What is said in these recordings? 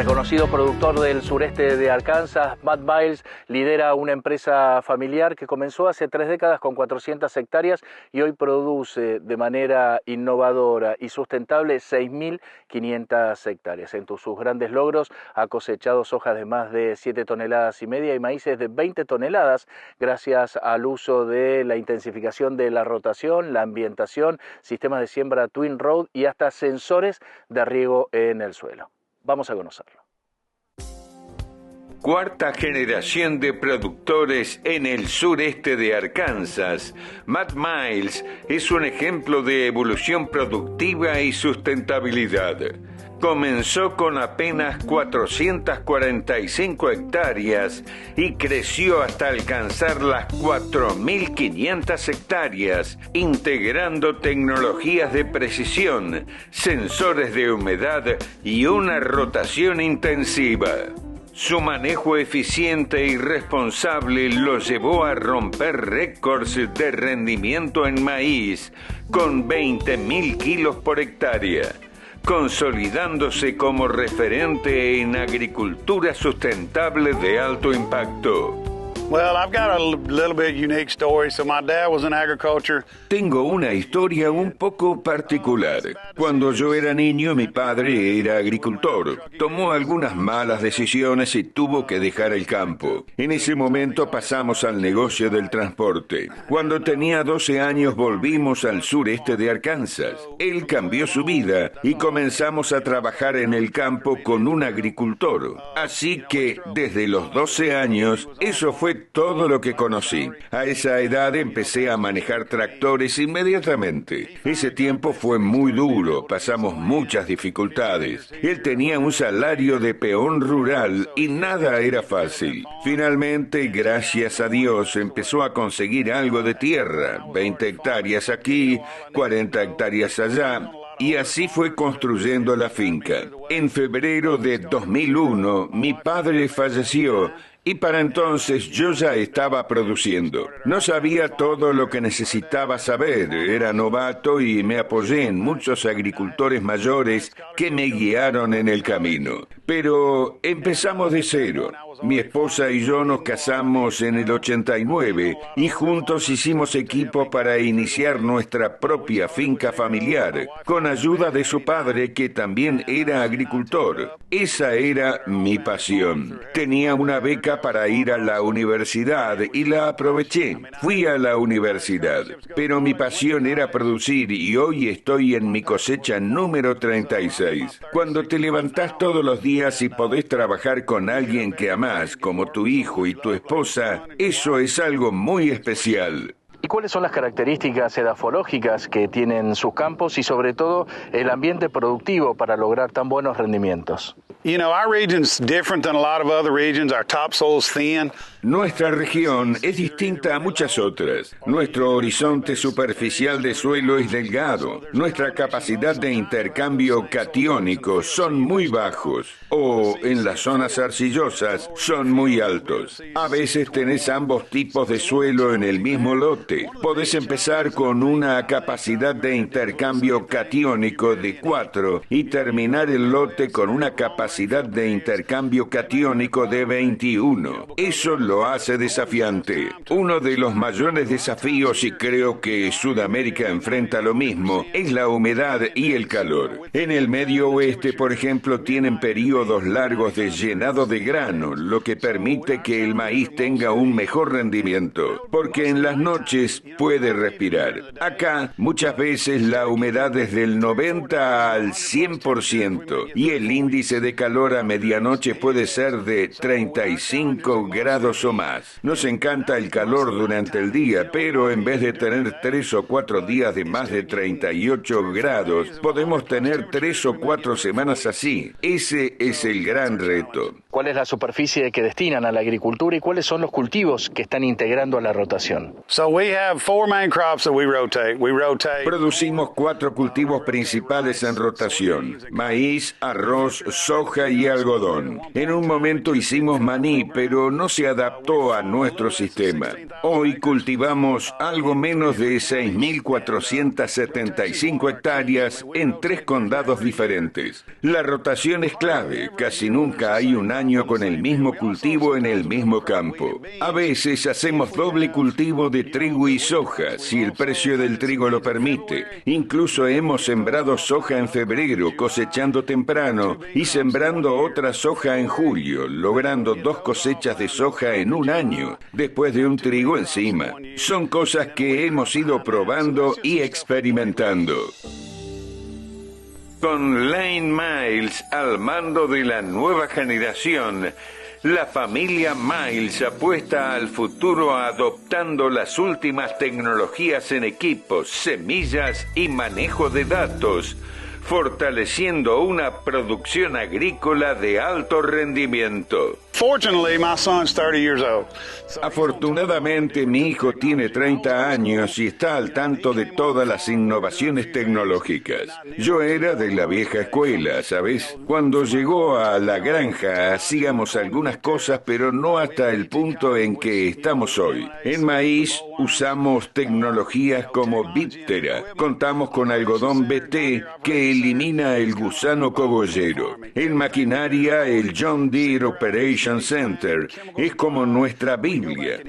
Reconocido productor del sureste de Arkansas, Matt Miles lidera una empresa familiar que comenzó hace 3 décadas con 400 hectáreas y hoy produce de manera innovadora y sustentable 6.500 hectáreas. Entre sus grandes logros ha cosechado sojas de más de 7,5 toneladas y maíces de 20 toneladas gracias al uso de la intensificación de la rotación, la ambientación, sistemas de siembra Twin Road y hasta sensores de riego en el suelo. Vamos a conocerlo. Cuarta generación de productores en el sureste de Arkansas, Matt Miles es un ejemplo de evolución productiva y sustentabilidad. Comenzó con apenas 445 hectáreas y creció hasta alcanzar las 4.500 hectáreas, integrando tecnologías de precisión, sensores de humedad y una rotación intensiva. Su manejo eficiente y responsable lo llevó a romper récords de rendimiento en maíz con 20.000 kilos por hectárea, consolidándose como referente en agricultura sustentable de alto impacto. Well, I've got a little bit unique story. So my dad was in agriculture. Tengo una historia un poco particular. Cuando yo era niño, mi padre era agricultor. Tomó algunas malas decisiones y tuvo que dejar el campo. En ese momento pasamos al negocio del transporte. Cuando tenía 12 años volvimos al sureste de Arkansas. Él cambió su vida y comenzamos a trabajar en el campo con un agricultor. Así que desde los 12 años, eso fue todo lo que conocí. A esa edad empecé a manejar tractores inmediatamente. Ese tiempo fue muy duro, pasamos muchas dificultades. Él tenía un salario de peón rural y nada era fácil. Finalmente, gracias a Dios, empezó a conseguir algo de tierra, 20 hectáreas aquí, 40 hectáreas allá. Y así fue construyendo la finca. En febrero de 2001, mi padre falleció. Y para entonces yo ya estaba produciendo. No sabía todo lo que necesitaba saber, era novato y me apoyé en muchos agricultores mayores que me guiaron en el camino. Pero empezamos de cero. Mi esposa y yo nos casamos en el 89 y juntos hicimos equipo para iniciar nuestra propia finca familiar, con ayuda de su padre que también era agricultor. Esa era mi pasión. Tenía una beca para ir a la universidad y la aproveché. Fui a la universidad, pero mi pasión era producir y hoy estoy en mi cosecha número 36. Cuando te levantás todos los días y podés trabajar con alguien que amás, como tu hijo y tu esposa, eso es algo muy especial. ¿Y cuáles son las características edafológicas que tienen sus campos y sobre todo el ambiente productivo para lograr tan buenos rendimientos? You know, our region's different than a lot of other regions. Our topsoil's thin. Nuestra región es distinta a muchas otras. Nuestro horizonte superficial de suelo es delgado. Nuestra capacidad de intercambio catiónico son muy bajos. O, en las zonas arcillosas, son muy altos. A veces tenés ambos tipos de suelo en el mismo lote. Podés empezar con una capacidad de intercambio catiónico de 4 y terminar el lote con una capacidad de intercambio catiónico de 21. Eso lo hace desafiante. Uno de los mayores desafíos, y creo que Sudamérica enfrenta lo mismo, es la humedad y el calor. En el Medio Oeste, por ejemplo, tienen periodos largos de llenado de grano, lo que permite que el maíz tenga un mejor rendimiento, porque en las noches puede respirar. Acá, muchas veces la humedad es del 90 al 100% y el índice de calor a medianoche puede ser de 35 grados o más. Nos encanta el calor durante el día, pero en vez de tener 3 o 4 días de más de 38 grados, podemos tener 3 o 4 semanas así. Ese es el gran reto. ¿Cuál es la superficie que destinan a la agricultura y cuáles son los cultivos que están integrando a la rotación? So we have 4 main crops that we rotate. Producimos 4 cultivos principales en rotación: maíz, arroz, soja y algodón. En un momento hicimos maní, pero no se adaptó a nuestro sistema. Hoy cultivamos algo menos de 6.475 hectáreas en 3 condados diferentes. La rotación es clave. Casi nunca hay un año con el mismo cultivo en el mismo campo. A veces hacemos doble cultivo de trigo y soja, si el precio del trigo lo permite. Incluso hemos sembrado soja en febrero, cosechando temprano, y sembrando otra soja en julio, logrando 2 cosechas de soja en un año, después de un trigo encima. Son cosas que hemos ido probando y experimentando. Con Lane Miles al mando de la nueva generación, la familia Miles apuesta al futuro adoptando las últimas tecnologías en equipos, semillas y manejo de datos, fortaleciendo una producción agrícola de alto rendimiento. Fortunately, my son's 30 years old. Afortunadamente, mi hijo tiene 30 años y está al tanto de todas las innovaciones tecnológicas. Yo era de la vieja escuela, ¿sabes? Cuando llegó a la granja, hacíamos algunas cosas, pero no hasta el punto en que estamos hoy. En maíz, usamos tecnologías como Viptera. Contamos con algodón BT, que elimina el gusano cogollero. En maquinaria, el John Deere Operation Center es como nuestra Biblia.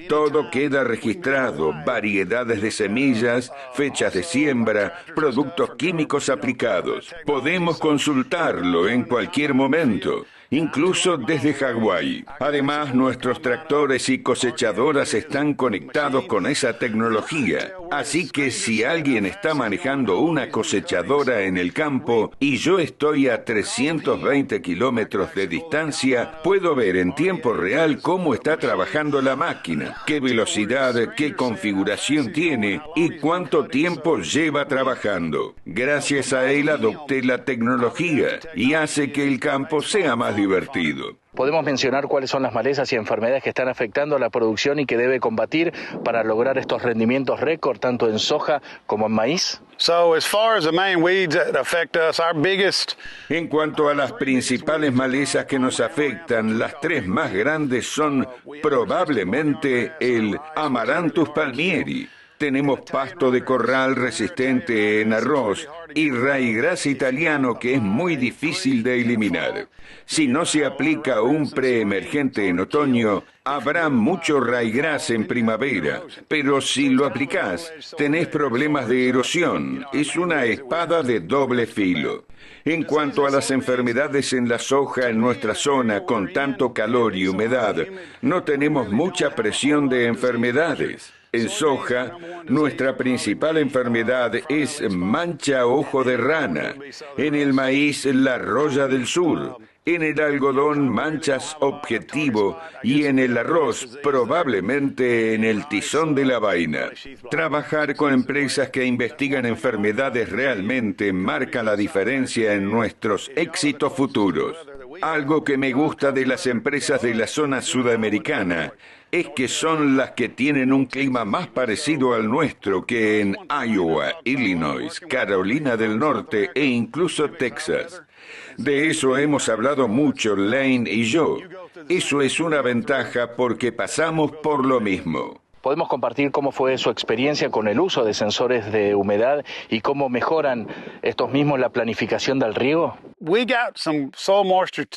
Todo queda registrado: variedades de semillas, fechas de siembra, productos químicos aplicados. Podemos consultarlo en cualquier momento, incluso desde Hawái. Además, nuestros tractores y cosechadoras están conectados con esa tecnología. Así que si alguien está manejando una cosechadora en el campo y yo estoy a 320 kilómetros de distancia, puedo ver en tiempo real cómo está trabajando la máquina, qué velocidad, qué configuración tiene y cuánto tiempo lleva trabajando. Gracias a él adopté la tecnología y hace que el campo sea más divertido. ¿Podemos mencionar cuáles son las malezas y enfermedades que están afectando a la producción y que debe combatir para lograr estos rendimientos récord, tanto en soja como en maíz? En cuanto a las principales malezas que nos afectan, las 3 más grandes son probablemente el Amaranthus palmieri. Tenemos pasto de corral resistente en arroz y raigrasa italiano que es muy difícil de eliminar. Si no se aplica un preemergente en otoño, habrá mucho raigrasa en primavera, pero si lo aplicás, tenés problemas de erosión. Es una espada de doble filo. En cuanto a las enfermedades en la soja en nuestra zona, con tanto calor y humedad, no tenemos mucha presión de enfermedades. En soja, nuestra principal enfermedad es mancha ojo de rana. En el maíz, la roya del sur. En el algodón, manchas objetivo. Y en el arroz, probablemente en el tizón de la vaina. Trabajar con empresas que investigan enfermedades realmente marca la diferencia en nuestros éxitos futuros. Algo que me gusta de las empresas de la zona sudamericana es que son las que tienen un clima más parecido al nuestro que en Iowa, Illinois, Carolina del Norte e incluso Texas. De eso hemos hablado mucho, Lane y yo. Eso es una ventaja porque pasamos por lo mismo. ¿Podemos compartir cómo fue su experiencia con el uso de sensores de humedad y cómo mejoran estos mismos la planificación del riego? We got some soil moisture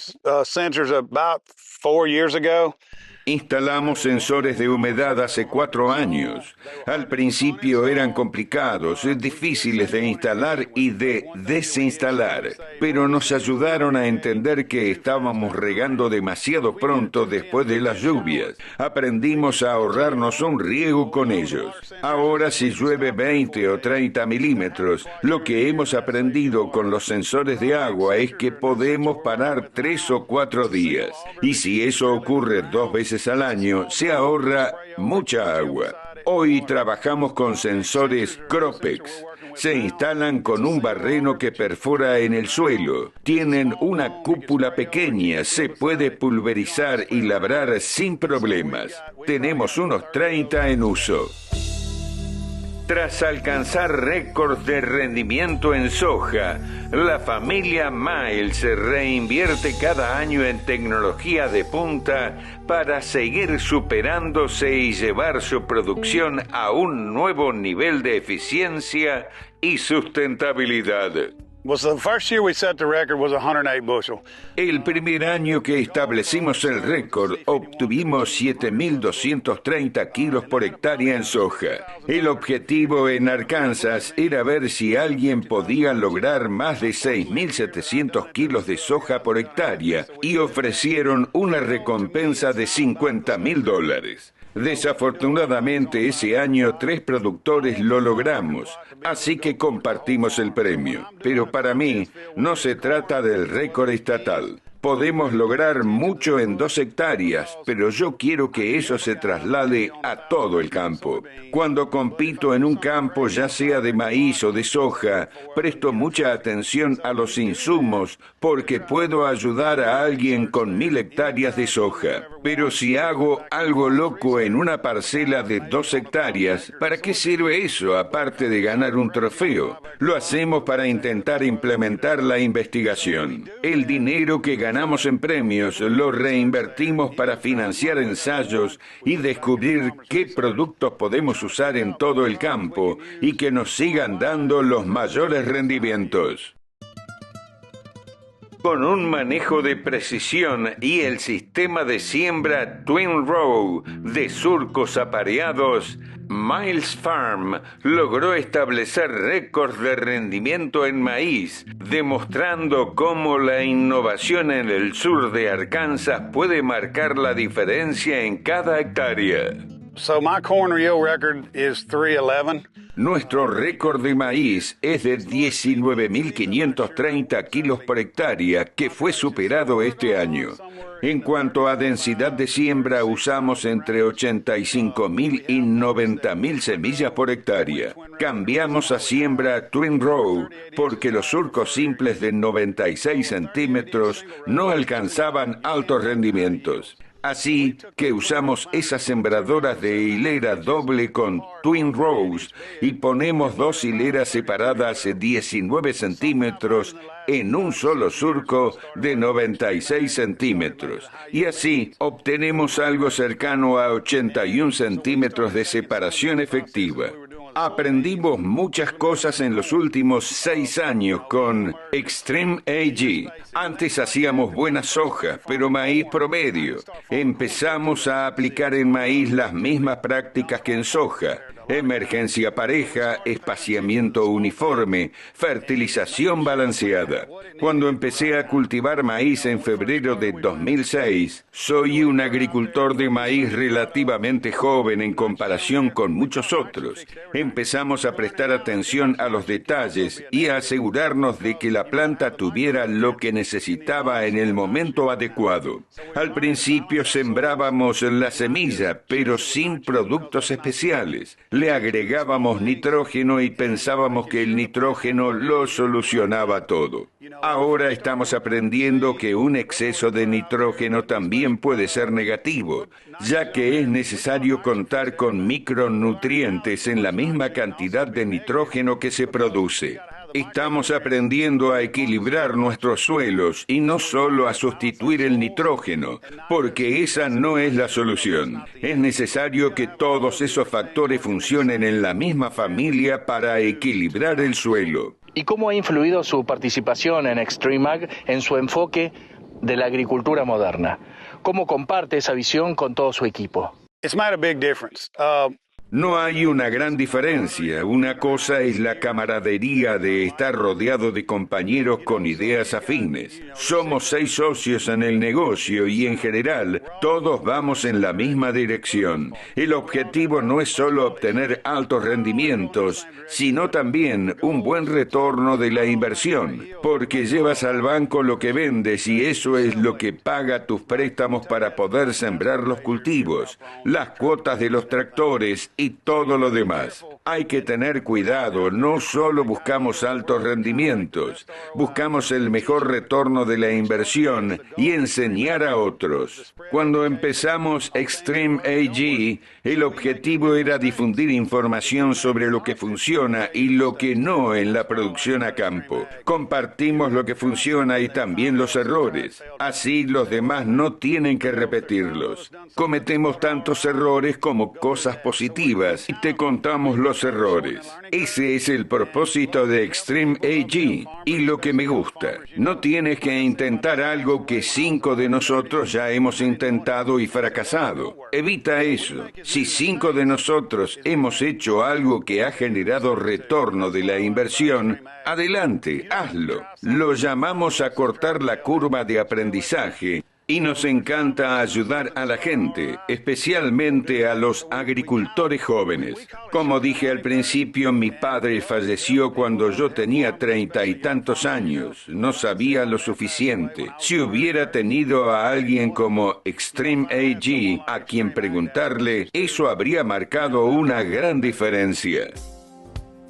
sensors about 4 years ago. Instalamos sensores de humedad hace 4 años. Al principio eran complicados, difíciles de instalar y de desinstalar, pero nos ayudaron a entender que estábamos regando demasiado pronto después de las lluvias. Aprendimos a ahorrarnos un riego con ellos. Ahora, si llueve 20 o 30 milímetros, lo que hemos aprendido con los sensores de agua es que podemos parar 3 o 4 días. Y si eso ocurre 2 veces al año, se ahorra mucha agua. Hoy trabajamos con sensores Cropex. Se instalan con un barreno que perfora en el suelo. Tienen una cúpula pequeña, se puede pulverizar y labrar sin problemas. Tenemos unos 30 en uso. Tras alcanzar récords de rendimiento en soja, la familia Miles se reinvierte cada año en tecnología de punta para seguir superándose y llevar su producción a un nuevo nivel de eficiencia y sustentabilidad. El primer año que establecimos el récord, obtuvimos 7.230 kilos por hectárea en soja. El objetivo en Arkansas era ver si alguien podía lograr más de 6.700 kilos de soja por hectárea y ofrecieron una recompensa de $50.000. Desafortunadamente, ese año 3 productores lo logramos, así que compartimos el premio. Pero para mí, no se trata del récord estatal. Podemos lograr mucho en 2 hectáreas, pero yo quiero que eso se traslade a todo el campo. Cuando compito en un campo, ya sea de maíz o de soja, presto mucha atención a los insumos porque puedo ayudar a alguien con 1.000 hectáreas de soja. Pero si hago algo loco en una parcela de 2 hectáreas, ¿para qué sirve eso aparte de ganar un trofeo? Lo hacemos para intentar implementar la investigación. El dinero que ganamos en premios lo reinvertimos para financiar ensayos y descubrir qué productos podemos usar en todo el campo y que nos sigan dando los mayores rendimientos. Con un manejo de precisión y el sistema de siembra Twin Row de surcos apareados, Miles Farm logró establecer récords de rendimiento en maíz, demostrando cómo la innovación en el sur de Arkansas puede marcar la diferencia en cada hectárea. So my corn yield record is 311. Nuestro récord de maíz es de 19.530 kilos por hectárea, que fue superado este año. En cuanto a densidad de siembra, usamos entre 85.000 y 90.000 semillas por hectárea. Cambiamos a siembra Twin Row porque los surcos simples de 96 centímetros no alcanzaban altos rendimientos. Así que usamos esas sembradoras de hilera doble con Twin Rows y ponemos 2 hileras separadas de 19 centímetros en un solo surco de 96 centímetros. Y así obtenemos algo cercano a 81 centímetros de separación efectiva. Aprendimos muchas cosas en los últimos 6 años con Extreme AG. Antes hacíamos buena soja, pero maíz promedio. Empezamos a aplicar en maíz las mismas prácticas que en soja. Emergencia pareja, espaciamiento uniforme, fertilización balanceada. Cuando empecé a cultivar maíz en febrero de 2006, soy un agricultor de maíz relativamente joven en comparación con muchos otros. Empezamos a prestar atención a los detalles y a asegurarnos de que la planta tuviera lo que necesitaba en el momento adecuado. Al principio sembrábamos la semilla, pero sin productos especiales. Le agregábamos nitrógeno y pensábamos que el nitrógeno lo solucionaba todo. Ahora estamos aprendiendo que un exceso de nitrógeno también puede ser negativo, ya que es necesario contar con micronutrientes en la misma cantidad de nitrógeno que se produce. Estamos aprendiendo a equilibrar nuestros suelos y no solo a sustituir el nitrógeno, porque esa no es la solución. Es necesario que todos esos factores funcionen en la misma familia para equilibrar el suelo. ¿Y cómo ha influido su participación en Extreme Ag en su enfoque de la agricultura moderna? ¿Cómo comparte esa visión con todo su equipo? It's made a big difference. No hay una gran diferencia. Una cosa es la camaradería de estar rodeado de compañeros con ideas afines. Somos 6 socios en el negocio y en general todos vamos en la misma dirección. El objetivo no es solo obtener altos rendimientos, sino también un buen retorno de la inversión, porque llevas al banco lo que vendes y eso es lo que paga tus préstamos para poder sembrar los cultivos, las cuotas de los tractores y todo lo demás. Hay que tener cuidado, no solo buscamos altos rendimientos, buscamos el mejor retorno de la inversión y enseñar a otros. Cuando empezamos Extreme AG, el objetivo era difundir información sobre lo que funciona y lo que no en la producción a campo. Compartimos lo que funciona y también los errores. Así los demás no tienen que repetirlos. Cometemos tantos errores como cosas positivas y te contamos los errores. Ese es el propósito de Extreme AG y lo que me gusta. No tienes que intentar algo que 5 de nosotros ya hemos intentado y fracasado. Evita eso. Si 5 de nosotros hemos hecho algo que ha generado retorno de la inversión, adelante, hazlo. Lo llamamos acortar la curva de aprendizaje. Y nos encanta ayudar a la gente, especialmente a los agricultores jóvenes. Como dije al principio, mi padre falleció cuando yo tenía 30 y tantos años. No sabía lo suficiente. Si hubiera tenido a alguien como Extreme AG a quien preguntarle, eso habría marcado una gran diferencia.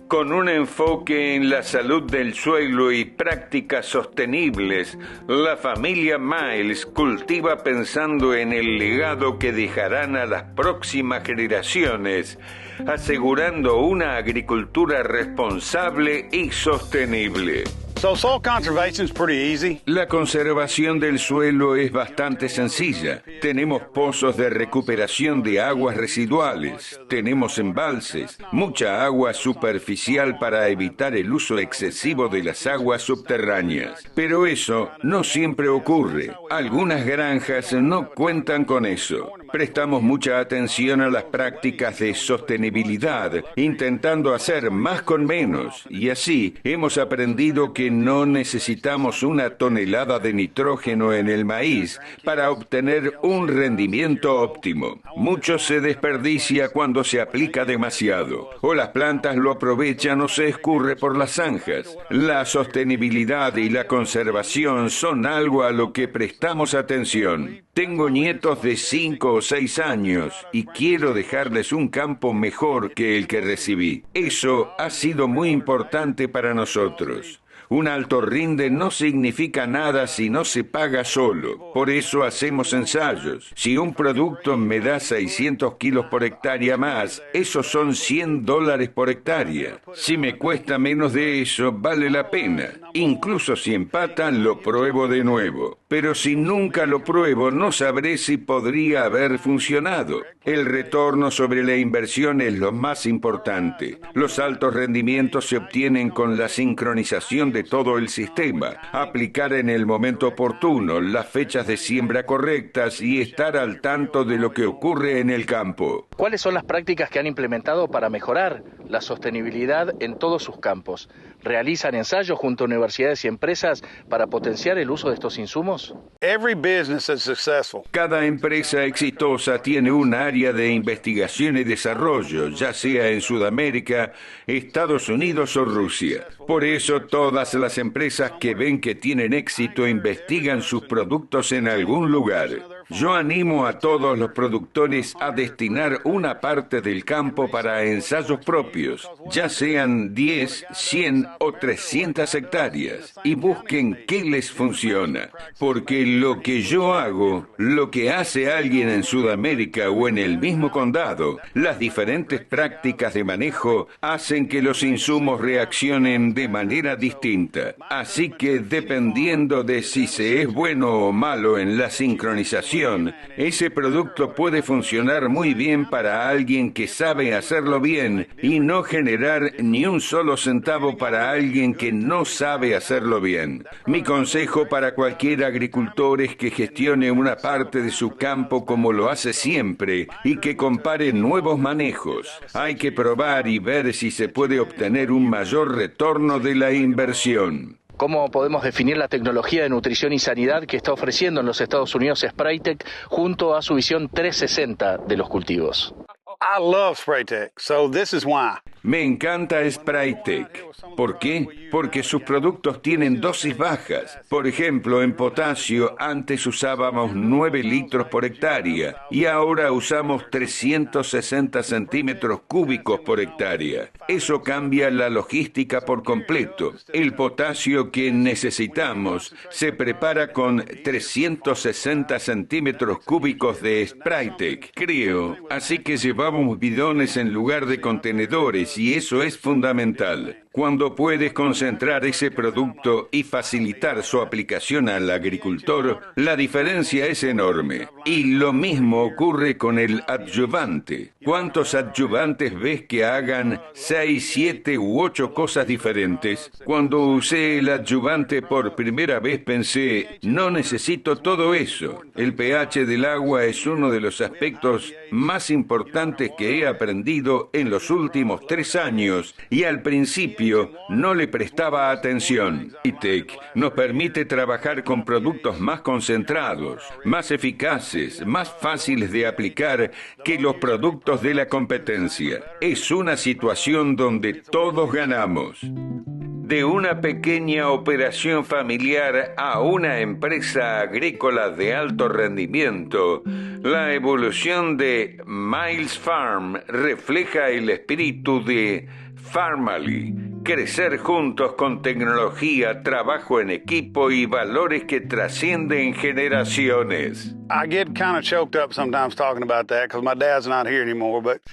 Con un enfoque en la salud del suelo y prácticas sostenibles, la familia Miles cultiva pensando en el legado que dejarán a las próximas generaciones, asegurando una agricultura responsable y sostenible. So soil conservation is pretty easy. La conservación del suelo es bastante sencilla. Tenemos pozos de recuperación de aguas residuales, tenemos embalses, mucha agua superficial para evitar el uso excesivo de las aguas subterráneas. Pero eso no siempre ocurre. Algunas granjas no cuentan con eso. Prestamos mucha atención a las prácticas de sostenibilidad, intentando hacer más con menos, y así hemos aprendido que no necesitamos 1 tonelada de nitrógeno en el maíz para obtener un rendimiento óptimo. Mucho se desperdicia cuando se aplica demasiado, o las plantas lo aprovechan o se escurre por las zanjas. La sostenibilidad y la conservación son algo a lo que prestamos atención. Tengo nietos de 5 o 6 años y quiero dejarles un campo mejor que el que recibí. Eso ha sido muy importante para nosotros. Un alto rinde no significa nada si no se paga solo. Por eso hacemos ensayos. Si un producto me da 600 kilos por hectárea más, esos son $100 por hectárea. Si me cuesta menos de eso, vale la pena. Incluso si empata, lo pruebo de nuevo. Pero si nunca lo pruebo, no sabré si podría haber funcionado. El retorno sobre la inversión es lo más importante. Los altos rendimientos se obtienen con la sincronización de todo el sistema, aplicar en el momento oportuno, las fechas de siembra correctas y estar al tanto de lo que ocurre en el campo. ¿Cuáles son las prácticas que han implementado para mejorar la sostenibilidad en todos sus campos? ¿Realizan ensayos junto a universidades y empresas para potenciar el uso de estos insumos? Every business is successful. Cada empresa exitosa tiene un área de investigación y desarrollo, ya sea en Sudamérica, Estados Unidos o Rusia. Por eso todas las empresas que ven que tienen éxito investigan sus productos en algún lugar. Yo animo a todos los productores a destinar una parte del campo para ensayos propios, ya sean 10, 100 o 300 hectáreas, y busquen qué les funciona. Porque lo que yo hago, lo que hace alguien en Sudamérica o en el mismo condado, las diferentes prácticas de manejo hacen que los insumos reaccionen de manera distinta. Así que dependiendo de si se es bueno o malo en la sincronización, ese producto puede funcionar muy bien para alguien que sabe hacerlo bien y no generar ni un solo centavo para alguien que no sabe hacerlo bien. Mi consejo para cualquier agricultor es que gestione una parte de su campo como lo hace siempre y que compare nuevos manejos. Hay que probar y ver si se puede obtener un mayor retorno de la inversión. ¿Cómo podemos definir la tecnología de nutrición y sanidad que está ofreciendo en los Estados Unidos Spraytec junto a su visión 360 de los cultivos? I love Spraytec, so this is why. Me encanta Sprytec. ¿Por qué? Porque sus productos tienen dosis bajas. Por ejemplo, en potasio antes usábamos 9 litros por hectárea y ahora usamos 360 centímetros cúbicos por hectárea. Eso cambia la logística por completo. El potasio que necesitamos se prepara con 360 centímetros cúbicos de Sprytec, creo. Así que llevamos bidones en lugar de contenedores y eso es fundamental. Cuando puedes concentrar ese producto y facilitar su aplicación al agricultor, la diferencia es enorme. Y lo mismo ocurre con el adyuvante. ¿Cuántos adyuvantes ves que hagan 6, 7 u 8 cosas diferentes? Cuando usé el adyuvante por primera vez pensé, no necesito todo eso. El pH del agua es uno de los aspectos más importantes que he aprendido en los últimos 3 años y al principio no le prestaba atención. Sprytec nos permite trabajar con productos más concentrados, más eficaces, más fáciles de aplicar que los productos de la competencia. Es una situación donde todos ganamos. De una pequeña operación familiar a una empresa agrícola de alto rendimiento, la evolución de Miles Farm refleja el espíritu de Farmally. Crecer juntos con tecnología, trabajo en equipo y valores que trascienden generaciones.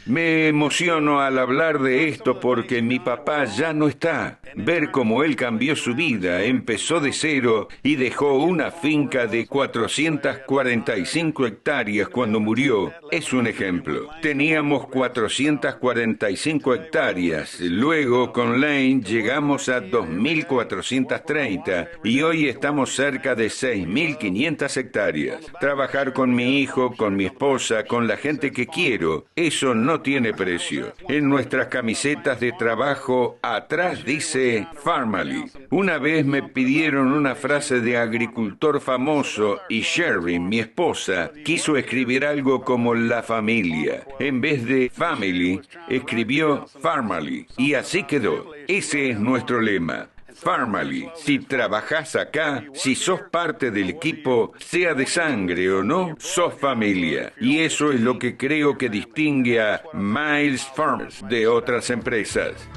Me emociono al hablar de esto porque mi papá ya no está. Ver cómo él cambió su vida, empezó de cero y dejó una finca de 445 hectáreas cuando murió, es un ejemplo. Teníamos 445 hectáreas, luego con Lane llegamos a 2.430 y hoy estamos cerca de 6.500 hectáreas. Trabajar con mi hijo, con mi esposa, con la gente que quiero, eso no tiene precio. En nuestras camisetas de trabajo atrás dice Farmally. Una vez me pidieron una frase de agricultor famoso y Sherry, mi esposa, quiso escribir algo como la familia. En vez de family, escribió Farmally y así quedó. Ese es nuestro lema. Farmally. Si trabajas acá, si sos parte del equipo, sea de sangre o no, sos familia. Y eso es lo que creo que distingue a Miles Farms de otras empresas.